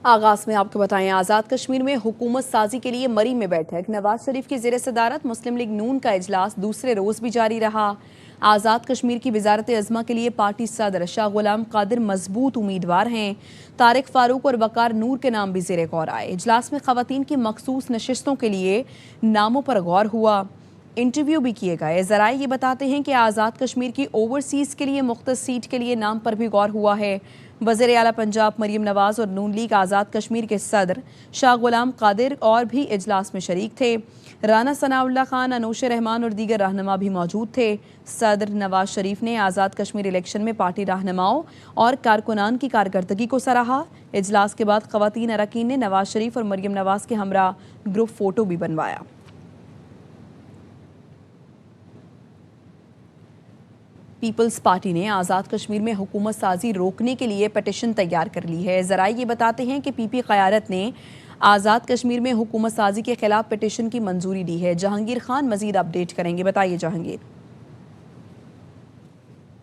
آغاز میں آپ کو بتائیں، آزاد کشمیر میں حکومت سازی کے لیے مری میں بیٹھک، نواز شریف کی زیر صدارت مسلم لیگ نون کا اجلاس دوسرے روز بھی جاری رہا۔ آزاد کشمیر کی وزارت عظمیٰ کے لیے پارٹی صدر شاہ غلام قادر مضبوط امیدوار ہیں۔ طارق فاروق اور وقار نور کے نام بھی زیر غور آئے۔ اجلاس میں خواتین کی مخصوص نشستوں کے لیے ناموں پر غور ہوا، انٹرویو بھی کیے گئے۔ ذرائع یہ بتاتے ہیں کہ آزاد کشمیر کی اوورسیز کے لیے مختص سیٹ کے لیے نام پر بھی غور ہوا ہے۔ وزیر اعلیٰ پنجاب مریم نواز اور نون لیگ آزاد کشمیر کے صدر شاہ غلام قادر اور بھی اجلاس میں شریک تھے۔ رانا ثناء اللہ خان، انوش رحمان اور دیگر رہنما بھی موجود تھے۔ صدر نواز شریف نے آزاد کشمیر الیکشن میں پارٹی رہنماؤں اور کارکنان کی کارکردگی کو سراہا۔ اجلاس کے بعد خواتین اراکین نے نواز شریف اور مریم نواز کے ہمراہ گروپ فوٹو بھی بنوایا۔ پیپلز پارٹی نے آزاد کشمیر میں حکومت سازی روکنے کے لیے پٹیشن تیار کر لی ہے۔ ذرائع یہ بتاتے ہیں کہ پی پی قیادت نے آزاد کشمیر میں حکومت سازی کے خلاف پٹیشن کی منظوری دی ہے۔ جہانگیر خان مزید اپڈیٹ کریں گے، بتائیے جہانگیر۔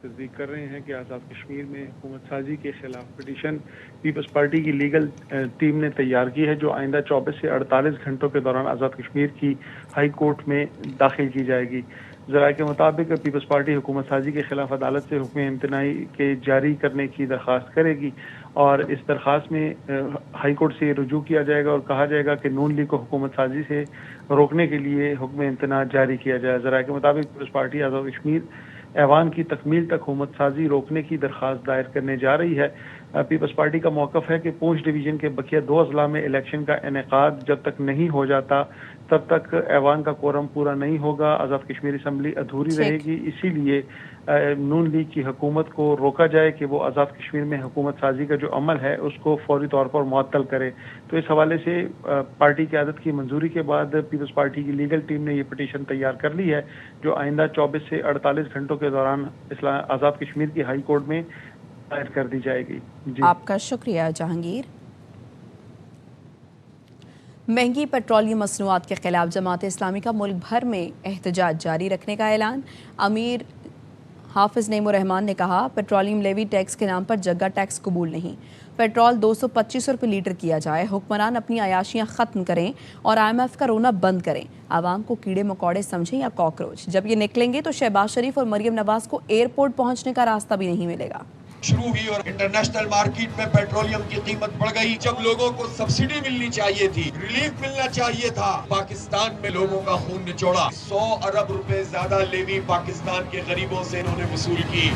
تصدیق کر رہے ہیں کہ آزاد کشمیر میں حکومت سازی کے خلاف پٹیشن پیپلز پارٹی کی لیگل ٹیم نے تیار کی ہے، جو آئندہ 24 سے 48 گھنٹوں کے دوران آزاد کشمیر کی ہائی کورٹ میں داخل کی جائے گی۔ ذرائع کے مطابق پیپلز پارٹی حکومت سازی کے خلاف عدالت سے حکم امتناعی کے جاری کرنے کی درخواست کرے گی، اور اس درخواست میں ہائی کورٹ سے رجوع کیا جائے گا اور کہا جائے گا کہ نون لیگ کو حکومت سازی سے روکنے کے لیے حکم امتناع جاری کیا جائے۔ ذرائع کے مطابق پیپلز پارٹی آزاد کشمیر ایوان کی تکمیل تک حکومت سازی روکنے کی درخواست دائر کرنے جا رہی ہے۔ پیپلز پارٹی کا موقف ہے کہ پونچھ ڈویژن کے بقیہ 2 اضلاع میں الیکشن کا انعقاد جب تک نہیں ہو جاتا تب تک ایوان کا کورم پورا نہیں ہوگا، آزاد کشمیر اسمبلی ادھوری رہے گی۔ اسی لیے نون لیگ کی حکومت کو روکا جائے کہ وہ آزاد کشمیر میں حکومت سازی کا جو عمل ہے اس کو فوری طور پر معطل کرے۔ تو اس حوالے سے پارٹی قیادت کی منظوری کے بعد پیپلز پارٹی کی لیگل ٹیم نے یہ پٹیشن تیار کر لی ہے، جو آئندہ 24 سے 48 گھنٹوں کے دوران آزاد کشمیر کی ہائی کورٹ میں دائر کر دی جائے گی۔ جی آپ کا شکریہ جہانگیر۔ مہنگی پیٹرولیم مصنوعات کے خلاف جماعت اسلامی کا ملک بھر میں احتجاج جاری رکھنے کا اعلان۔ امیر حافظ نعیم الرحمان نے کہا، پیٹرولیم لیوی ٹیکس کے نام پر جگہ ٹیکس قبول نہیں، پیٹرول 225 روپے لیٹر کیا جائے، حکمران اپنی عیاشیاں ختم کریں اور IMF کا رونا بند کریں، عوام کو کیڑے مکوڑے سمجھیں یا کاکروچ۔ جب یہ نکلیں گے تو شہباز شریف اور مریم نواز کو ایئرپورٹ پہنچنے کا راستہ بھی نہیں ملے گا۔ شروع ہوئی اور انٹرنیشنل مارکیٹ میں پیٹرولیم کی قیمت بڑھ گئی۔ جب لوگوں کو سبسڈی ملنی چاہیے تھی، ریلیف ملنا چاہیے تھا، پاکستان میں لوگوں کا خون نچوڑا۔ 100 ارب روپے زیادہ لیوی پاکستان کے غریبوں سے انہوں نے وصول کی۔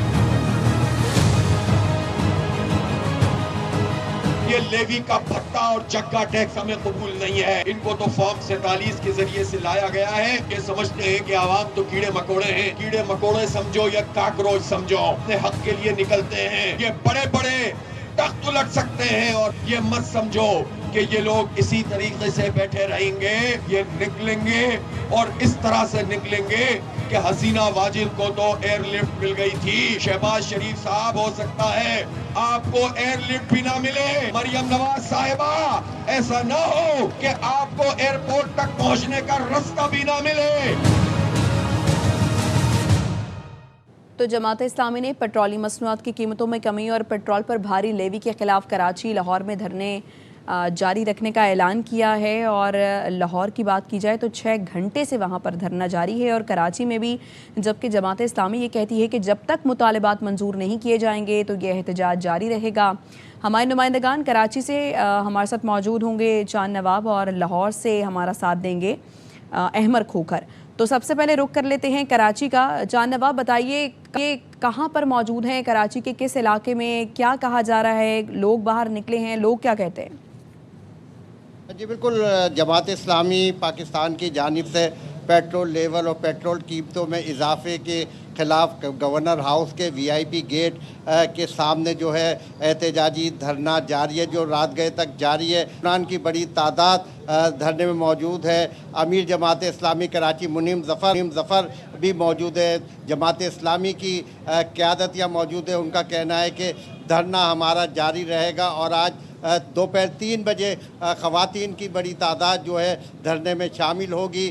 یہ لیوی کا بھتہ اور جگہ ٹیکس ہمیں قبول نہیں ہے۔ ان کو تو فارم 47 کے ذریعے سے لایا گیا ہے کہ سمجھتے ہیں کہ عوام تو کیڑے مکوڑے ہیں، کیڑے مکوڑے سمجھو یا کاکروچ سمجھو، اپنے حق کے لیے نکلتے ہیں۔ یہ بڑے بڑے تخت الٹ سکتے ہیں، اور یہ مت سمجھو کہ یہ لوگ اسی طریقے سے بیٹھے رہیں گے۔ یہ نکلیں گے اور اس طرح سے نکلیں گے کہ حسینہ واجد کو تو ایئر لفٹ مل گئی تھی۔ شہباز شریف صاحب، ہو سکتا ہے آپ کو ایئر لفٹ بھی نہ ملے۔ مریم نواز صاحبہ، ایسا نہ ہو کہ آپ کو ایئرپورٹ تک پہنچنے کا راستہ بھی نہ ملے۔ تو جماعت اسلامی نے پیٹرولیم مصنوعات کی قیمتوں میں کمی اور پیٹرول پر بھاری لیوی کے خلاف کراچی، لاہور میں دھرنے جاری رکھنے کا اعلان کیا ہے، اور لاہور کی بات کی جائے تو 6 گھنٹے سے وہاں پر دھرنا جاری ہے، اور کراچی میں بھی، جبکہ جماعت اسلامی یہ کہتی ہے کہ جب تک مطالبات منظور نہیں کیے جائیں گے تو یہ احتجاج جاری رہے گا۔ ہمارے نمائندگان کراچی سے ہمارے ساتھ موجود ہوں گے، چاند نواب، اور لاہور سے ہمارا ساتھ دیں گے احمد کھوکھر۔ تو سب سے پہلے رخ کر لیتے ہیں کراچی کا۔ چاند نواب، بتائیے کہ کہاں پر موجود ہیں، کراچی کے کس علاقے میں، کیا کہا جا رہا ہے، لوگ باہر نکلے ہیں، لوگ کیا کہتے ہیں؟ جی بالکل، جماعت اسلامی پاکستان کی جانب سے پیٹرول لیول اور پیٹرول قیمتوں میں اضافے کے خلاف گورنر ہاؤس کے VIP گیٹ کے سامنے جو ہے احتجاجی دھرنا جاری ہے، جو رات گئے تک جاری ہے۔ حکمران کی بڑی تعداد دھرنے میں موجود ہے۔ امیر جماعت اسلامی کراچی منیم ظفر بھی موجود ہے۔ جماعت اسلامی کی قیادت یہاں موجود ہے۔ ان کا کہنا ہے کہ دھرنا ہمارا جاری رہے گا، اور آج دوپہر 3 بجے خواتین کی بڑی تعداد جو ہے دھرنے میں شامل ہوگی۔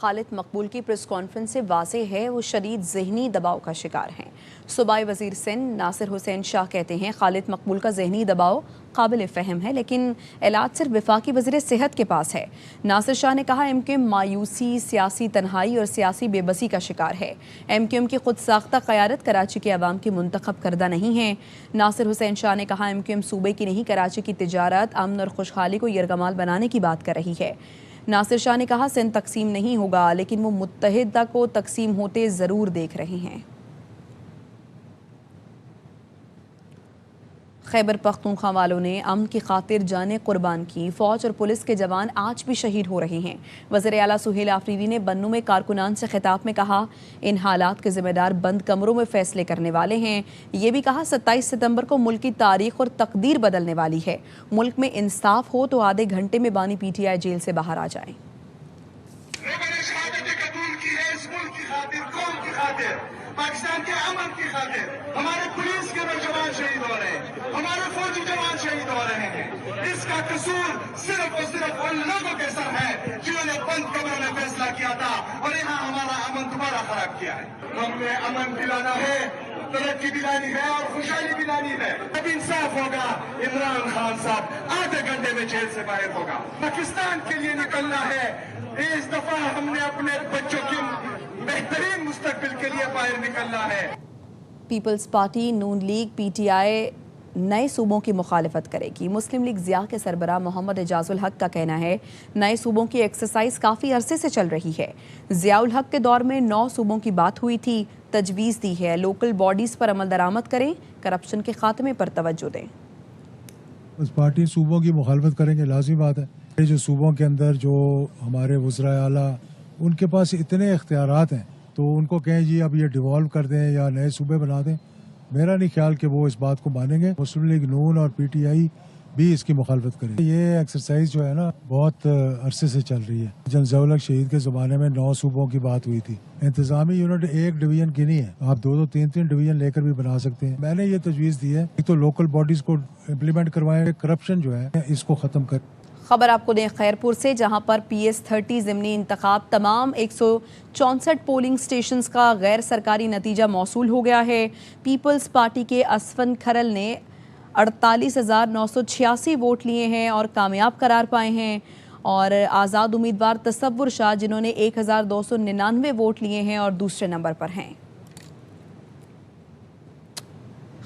خالد مقبول کی پریس کانفرنس سے واضح ہے وہ شدید ذہنی دباؤ کا شکار ہیں۔ صوبائی وزیر سندھ ناصر حسین شاہ کہتے ہیں خالد مقبول کا ذہنی دباؤ قابل فہم ہے لیکن علاج صرف وفاقی وزیر صحت کے پاس ہے۔ ناصر شاہ نے کہا ایم کیو ایم مایوسی، سیاسی تنہائی اور سیاسی بے بسی کا شکار ہے۔ ایم کیو ایم کی خود ساختہ قیادت کراچی کے عوام کی منتخب کردہ نہیں ہے۔ ناصر حسین شاہ نے کہا ایم کیو ایم صوبے کی نہیں کراچی کی تجارت، امن اور خوشحالی کو یرغمال بنانے کی بات کر رہی ہے۔ ناصر شاہ نے کہا سندھ تقسیم نہیں ہوگا لیکن وہ متحدہ کو تقسیم ہوتے ضرور دیکھ رہے ہیں۔ خیبر پختونخوا والوں نے امن کی خاطر جانیں قربان کی، فوج اور پولیس کے جوان آج بھی شہید ہو رہے ہیں۔ وزیر اعلیٰ سہیل آفریدی نے بنوں میں کارکنان سے خطاب میں کہا ان حالات کے ذمہ دار بند کمروں میں فیصلے کرنے والے ہیں۔ یہ بھی کہا 27 ستمبر کو ملک کی تاریخ اور تقدیر بدلنے والی ہے، ملک میں انصاف ہو تو آدھے گھنٹے میں بانی پی ٹی آئی جیل سے باہر آ جائیں۔ پاکستان کے امن کی خاطر ہمارے پولیس کے نوجوان شہید ہو رہے ہیں، ہمارے فوجی جوان شہید ہو رہے ہیں۔ اس کا قصور صرف اور صرف ان لوگوں کے سر ہے جنہوں نے بند کمروں میں فیصلہ کیا تھا اور یہاں ہمارا امن دوبارہ خراب کیا ہے۔ ہم نے امن دلانا ہے، ترقی دلانی ہے اور خوشحالی دلانی ہے۔ اب انصاف ہوگا، عمران خان صاحب آدھے گھنٹے میں جیل سے باہر ہوگا۔ پاکستان کے لیے نکلنا ہے، اس دفعہ ہم نے اپنے بچوں کی بہترین مستقبل کے لیے باہر نکلنا ہے۔ پیپلز پارٹی نون لیگ پی ٹی آئی نئے صوبوں کی مخالفت کرے گی۔ مسلم لیگ ضیاء کے سربراہ محمد اعجاز الحق کا کہنا ہے نئے صوبوں کی ایکسرسائز کافی عرصے سے چل رہی ہے۔ ضیاء الحق کے دور میں 9 صوبوں کی بات ہوئی تھی، تجویز دی ہے لوکل باڈیز پر عمل درآمد کریں، کرپشن کے خاتمے پر توجہ دیں۔ پارٹی صوبوں کی مخالفت کریں گے، لازمی بات ہے۔ یہ جو صوبوں کے اندر جو ہمارے وزرائے اعلیٰ ان کے پاس اتنے اختیارات ہیں تو ان کو کہیں جی اب یہ ڈیوالو کر دیں یا نئے صوبے بنا دیں، میرا نہیں خیال کہ وہ اس بات کو مانیں گے۔ مسلم لیگ نون اور پی ٹی آئی بھی اس کی مخالفت کرے۔ یہ ایکسرسائز جو ہے نا بہت عرصے سے چل رہی ہے۔ جب ضیاء الحق شہید کے زمانے میں 9 صوبوں کی بات ہوئی تھی، انتظامی یونٹ 1 ڈویژن کی نہیں ہے، آپ 2-2 3-3 ڈویژن لے کر بھی بنا سکتے ہیں۔ میں نے یہ تجویز دی ہے کہ تو لوکل باڈیز کو امپلیمنٹ کروائیں، کرپشن جو ہے اس کو ختم کر۔ خبر آپ کو دیں خیرپور سے، جہاں پر پی ایس 30 ضمنی انتخاب تمام 164 پولنگ سٹیشنز کا غیر سرکاری نتیجہ موصول ہو گیا ہے۔ پیپلز پارٹی کے اسفن کھرل نے 48,986 ووٹ لیے ہیں اور کامیاب قرار پائے ہیں، اور آزاد امیدوار تصور شاہ جنہوں نے 1,299 ووٹ لیے ہیں اور دوسرے نمبر پر ہیں۔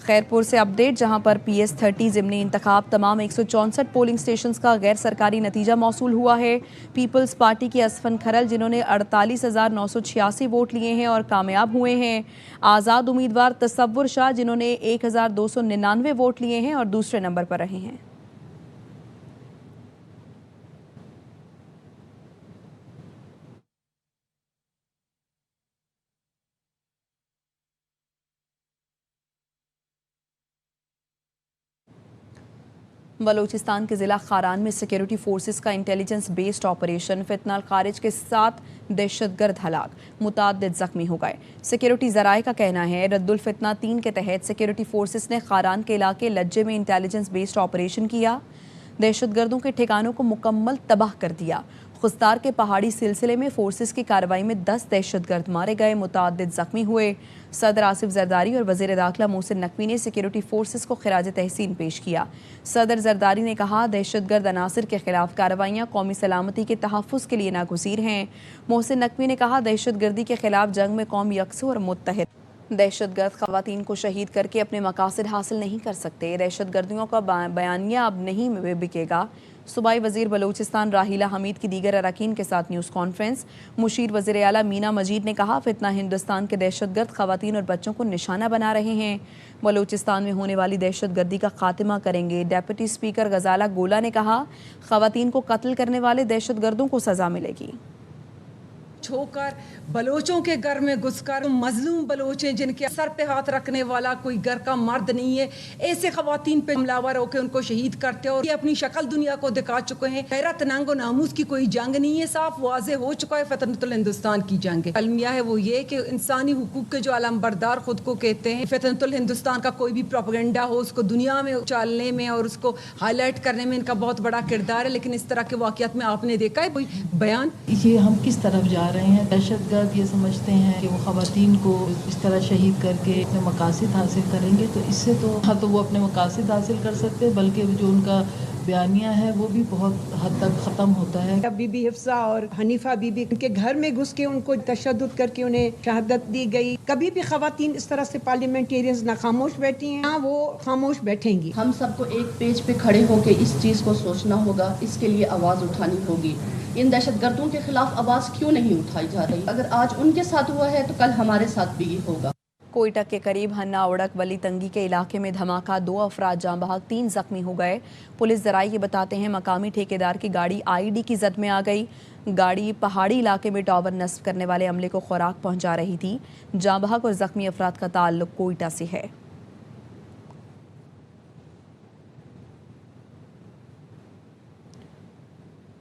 خیرپور سے اپڈیٹ، جہاں پر پی ایس 30 ضمنی انتخاب تمام 164 پولنگ سٹیشنز کا غیر سرکاری نتیجہ موصول ہوا ہے۔ پیپلز پارٹی کے اسفن کھرل جنہوں نے 48,986 ووٹ لیے ہیں اور کامیاب ہوئے ہیں، آزاد امیدوار تصور شاہ جنہوں نے 1,299 ووٹ لیے ہیں اور دوسرے نمبر پر رہے ہیں۔ بلوچستان کے ضلع خاران میں سیکیورٹی فورسز کا انٹیلیجنس بیسڈ آپریشن، فتنہ الخارج کے 7 دہشت گرد ہلاک، متعدد زخمی ہو گئے۔ سیکیورٹی ذرائع کا کہنا ہے رد الفتنہ 3 کے تحت سیکیورٹی فورسز نے خاران کے علاقے لجے میں انٹیلیجنس بیسڈ آپریشن کیا، دہشت گردوں کے ٹھکانوں کو مکمل تباہ کر دیا۔ خستار کے پہاڑی سلسلے میں فورسز کی کارروائی میں 10 دہشت گرد مارے گئے، متعدد زخمی ہوئے۔ صدر آصف زرداری اور وزیر داخلہ محسن نقوی نے سیکیورٹی فورسز کو خراج تحسین پیش کیا۔ صدر زرداری نے کہا دہشت گرد عناصر کے خلاف کارروائیاں قومی سلامتی کے تحفظ کے لیے ناگزیر ہیں۔ محسن نقوی نے کہا دہشت گردی کے خلاف جنگ میں قوم یکسو اور متحد۔ دہشت گرد خواتین کو شہید کر کے اپنے مقاصد حاصل نہیں کر سکتے، دہشت گردیوں کا بیانیہ اب نہیں بکے گا۔ صوبائی وزیر بلوچستان راحیلہ حمید کی دیگر اراکین کے ساتھ نیوز کانفرنس، مشیر وزیر اعلیٰ مینا مجید نے کہا فتنہ ہندوستان کے دہشت گرد خواتین اور بچوں کو نشانہ بنا رہے ہیں، بلوچستان میں ہونے والی دہشت گردی کا خاتمہ کریں گے۔ ڈیپٹی اسپیکر غزالہ گولا نے کہا خواتین کو قتل کرنے والے دہشت گردوں کو سزا ملے گی۔ چھو کر بلوچوں کے گھر میں گھس کر مظلوم بلوچ ہیں جن کے سر پہ ہاتھ رکھنے والا کوئی گھر کا مرد نہیں ہے، ایسے خواتین پہ حملہ آور ہو کے ان کو شہید کرتے اور یہ اپنی شکل دنیا کو دکھا چکے ہیں۔ غیرت ننگ و ناموس کی کوئی جنگ نہیں ہے، صاف واضح ہو چکا ہے فتنۃ الہندوستان کی جنگ ہے۔ المیہ ہے وہ یہ کہ انسانی حقوق کے جو علم بردار خود کو کہتے ہیں، فتنۃ الہندوستان کا کوئی بھی پروپیگنڈا ہو اس کو دنیا میں چالنے میں اور اس کو ہائی لائٹ کرنے میں ان کا بہت بڑا کردار ہے، لیکن اس طرح کے واقعات میں آپ نے دیکھا ہے کوئی بیان؟ یہ ہم کس طرف جا رہے ہیں. دہشت گرد یہ سمجھتے ہیں کہ وہ خواتین کو اس طرح شہید کر کے اپنے مقاصد حاصل کریں گے, تو اس سے تو ہاں تو وہ اپنے مقاصد حاصل کر سکتے, بلکہ جو ان کا بیانیہ ہے وہ بھی بہت حد تک ختم ہوتا ہے. بی بی حفصہ اور حنیفہ بی بی کے گھر میں گھس کے ان کو تشدد کر کے انہیں شہادت دی گئی. کبھی بھی خواتین اس طرح سے پارلیمنٹیرینز نہ خاموش بیٹھی ہیں نہ وہ خاموش بیٹھیں گی. ہم سب کو ایک پیج پہ کھڑے ہو کے اس چیز کو سوچنا ہوگا, اس کے لیے آواز اٹھانی ہوگی. ان دہشت گردوں کے خلاف آواز کیوں نہیں اٹھائی جا رہی؟ اگر آج ان کے ساتھ ہوا ہے تو کل ہمارے ساتھ بھی ہوگا. کوئٹہ کے قریب ہنہ اڑک ولی تنگی کے علاقے میں دھماکہ, 2 افراد جاں بحق 3 زخمی ہو گئے. پولیس ذرائع یہ بتاتے ہیں مقامی ٹھیکیدار کی گاڑی IED کی زد میں آ گئی. گاڑی پہاڑی علاقے میں ٹاور نصب کرنے والے عملے کو خوراک پہنچا رہی تھی. جاں بحق اور زخمی افراد کا تعلق کوئٹہ سے ہے.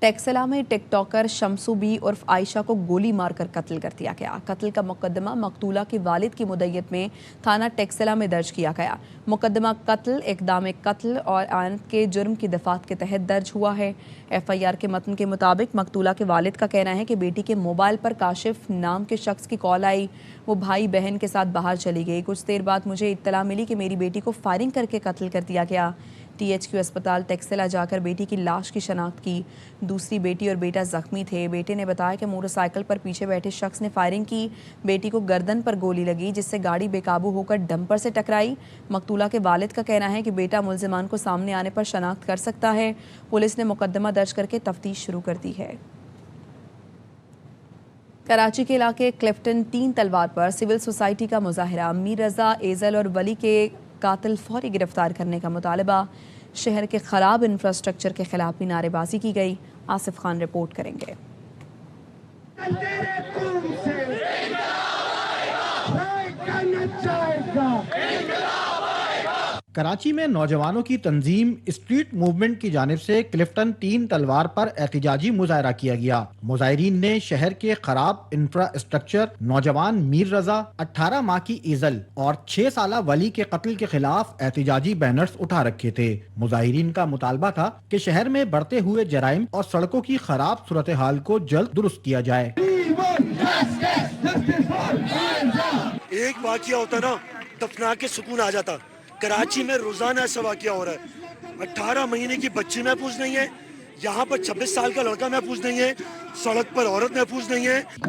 ٹیکسلا میں ٹک ٹاکر شمسو بی عرف عائشہ کو گولی مار کر قتل کر دیا گیا. قتل کا مقدمہ مقتولہ کے والد کی مدعیت میں تھانہ ٹیکسلا میں درج کیا گیا. مقدمہ قتل, اقدام قتل اور آنت کے جرم کی دفعات کے تحت درج ہوا ہے. FIR کے متن کے مطابق مقتولہ کے والد کا کہنا ہے کہ بیٹی کے موبائل پر کاشف نام کے شخص کی کال آئی. وہ بھائی بہن کے ساتھ باہر چلی گئی. کچھ دیر بعد مجھے اطلاع ملی کہ میری بیٹی کو فائرنگ کر کے قتل کر دیا گیا. THQ اسپتال ٹیکسلا جا کر بیٹی کی لاش کی شناخت کی. دوسری بیٹی اور بیٹا زخمی تھے. بیٹے نے بتایا کہ موٹر سائیکل پر پیچھے بیٹھے شخص نے فائرنگ کی. بیٹی کو گردن پر گولی لگی جس سے گاڑی بے قابو ہو کر ڈمپر سے ٹکرائی. مقتولہ کے والد کا کہنا ہے کہ بیٹا ملزمان کو سامنے آنے پر شناخت کر سکتا ہے. پولیس نے مقدمہ درج کر کے تفتیش شروع کر دی ہے. کراچی کے علاقے کلفٹن 3 تلوار پر سول سوسائٹی کا مظاہرہ. میر رضا, ایزل اور ولی کے قاتل فوری گرفتار کرنے کا مطالبہ. شہر کے خراب انفراسٹرکچر کے خلاف بھی نعرے بازی کی گئی. آصف خان رپورٹ کریں گے. کراچی میں نوجوانوں کی تنظیم اسٹریٹ موومنٹ کی جانب سے کلفٹن 3 تلوار پر احتجاجی مظاہرہ کیا گیا. مظاہرین نے شہر کے خراب انفراسٹرکچر, نوجوان میر رضا, 18 ماہ کی ایزل اور 6 سالہ ولی کے قتل کے خلاف احتجاجی بینرز اٹھا رکھے تھے. مظاہرین کا مطالبہ تھا کہ شہر میں بڑھتے ہوئے جرائم اور سڑکوں کی خراب صورتحال کو جلد درست کیا جائے. ایک واقعہ ہوتا نا دفنا کے سکون آ جاتا. کراچی میں روزانہ ایسا واقعہ ہو رہا ہے. 18 مہینے کی بچی محفوظ نہیں ہے, یہاں پر 26 سال کا لڑکا محفوظ نہیں ہے, سڑک پر عورت محفوظ نہیں ہے. ہم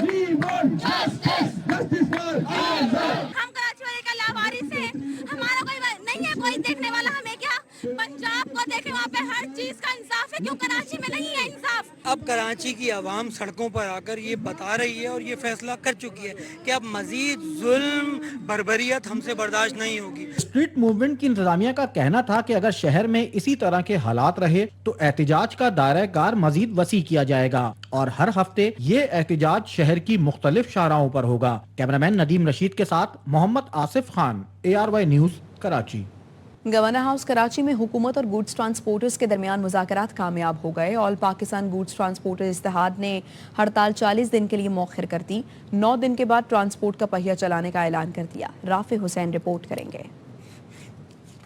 کراچی والے کا لاوارث ہیں, ہمارا کوئی نہیں ہے, کوئی دیکھنے والا. ہمیں کیا پنجاب کو دیکھیں, وہاں پہ ہر چیز کا انصاف ہے, کیوں کراچی میں نہیں ہے انصاف. اب کراچی کی عوام سڑکوں پر آ کر یہ بتا رہی ہے اور یہ فیصلہ کر چکی ہے کہ اب مزید ظلم بربریت ہم سے برداشت نہیں ہوگی. اسٹریٹ موومنٹ کی انتظامیہ کا کہنا تھا کہ اگر شہر میں اسی طرح کے حالات رہے تو احتجاج کا دائرہ کار مزید وسیع کیا جائے گا اور ہر ہفتے یہ احتجاج شہر کی مختلف شاہراہوں پر ہوگا. کیمرامین ندیم رشید کے ساتھ Muhammad Asif Khan, ARY news, Karachi. Governor house Karachi میں حکومت اور گوڈز ٹرانسپورٹرز کے درمیان مذاکرات کامیاب ہو گئے. آل پاکستان گوڈز ٹرانسپورٹرز اتحاد نے ہڑتال 40 دن کے لیے مؤخر کر دی. 9 دن کے بعد ٹرانسپورٹ کا پہیہ چلانے کا اعلان کر دیا. رافع حسین رپورٹ کریں گے.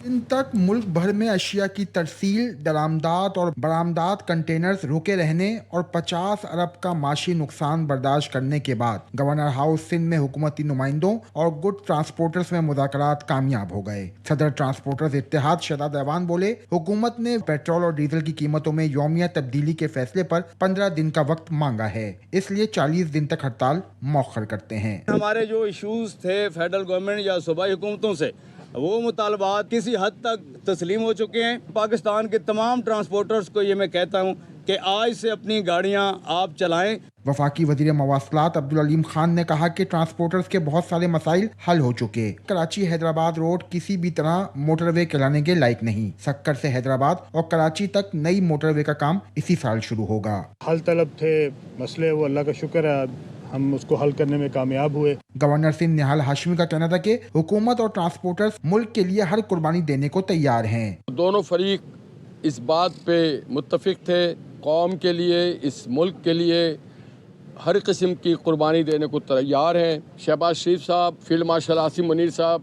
ان تک ملک بھر میں اشیاء کی ترسیل, درآمدات اور برآمدات کنٹینرز روکے رہنے اور 50 ارب کا معاشی نقصان برداشت کرنے کے بعد گورنر ہاؤس سندھ میں حکومتی نمائندوں اور گڈ ٹرانسپورٹرز میں مذاکرات کامیاب ہو گئے. صدر ٹرانسپورٹرز اتحاد شہزاد ایوان بولے, حکومت نے پیٹرول اور ڈیزل کی قیمتوں میں یومیہ تبدیلی کے فیصلے پر 15 دن کا وقت مانگا ہے, اس لیے 40 دن تک ہڑتال مؤخر کرتے ہیں. ہمارے جو ایشوز تھے فیڈرل گورنمنٹ یا صوبائی حکومتوں سے, وہ مطالبات کسی حد تک تسلیم ہو چکے ہیں. پاکستان کے تمام ٹرانسپورٹرز کو یہ میں کہتا ہوں کہ آج سے اپنی گاڑیاں آپ چلائیں. وفاقی وزیر مواصلات عبدالعلیم خان نے کہا کہ ٹرانسپورٹرز کے بہت سارے مسائل حل ہو چکے. کراچی حیدرآباد روڈ کسی بھی طرح موٹر وے کہلانے کے لائق نہیں. سکر سے حیدرآباد اور کراچی تک نئی موٹر وے کا کام اسی سال شروع ہوگا. حل طلب تھے مسئلے, وہ اللہ کا شکر ہے ہم اس کو حل کرنے میں کامیاب ہوئے. گورنر سندھ نہال ہاشمی کا کہنا تھا کہ حکومت اور ٹرانسپورٹرز ملک کے لیے ہر قربانی دینے کو تیار ہیں. دونوں فریق اس بات پہ متفق تھے, قوم کے لیے, اس ملک کے لیے ہر قسم کی قربانی دینے کو تیار ہیں. شہباز شریف صاحب, فیلڈ مارشل عاصم منیر صاحب,